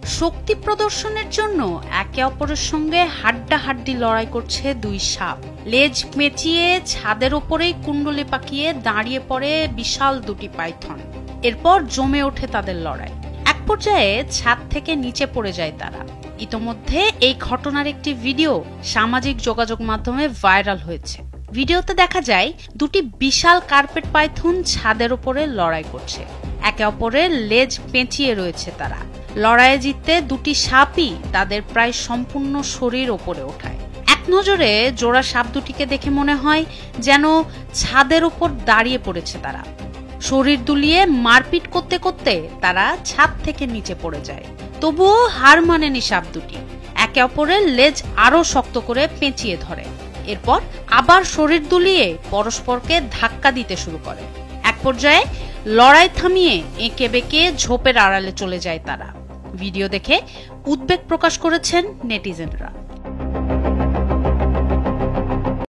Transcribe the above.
শক্তি প্রদর্শনের জন্য একে অপরের সঙ্গে হাড্ডাহাড্ডি লড়াই করছে দুই সাপ। লেজ পেঁচিয়ে ছাদের ওপরেই কুণ্ডলি পাকিয়ে দাঁড়িয়ে পড়ে বিশাল দুটি পাইথন। এরপর জমে ওঠে তাদের লড়াই। এক পর্যায়ে ছাদ থেকে নিচে পড়ে যায় তারা। ইতোমধ্যে এই ঘটনার একটি ভিডিও সামাজিক যোগাযোগ মাধ্যমে ভাইরাল হয়েছে। ভিডিওতে দেখা যায় দুটি বিশাল কার্পেট পাইথন ছাদের উপরে লড়াই করছে। একে অপরের লেজ পেঁচিয়ে রয়েছে তারা। লড়াইয়ে জিততে দুটি সাপই তাদের প্রায় সম্পূর্ণ শরীর ওপরে ওঠায়। এক নজরে জোড়া সাপ দুটিকে দেখে মনে হয় যেন ছাদের উপর দাঁড়িয়ে পড়েছে তারা। শরীর দুলিয়ে মারপিট করতে করতে তারা ছাদ থেকে নিচে পড়ে যায়। তবুও হার মানেনি সাপ দুটি। একে অপরের লেজ আরো শক্ত করে পেঁচিয়ে ধরে। এরপর আবার শরীর দুলিয়ে পরস্পরকে ধাক্কা দিতে শুরু করে। এক পর্যায়ে লড়াই থামিয়ে এঁকে বেঁকে ঝোপের আড়ালে চলে যায় তারা। ভিডিও দেখে উদ্বেগ প্রকাশ করেছেন নেটিজেনরা।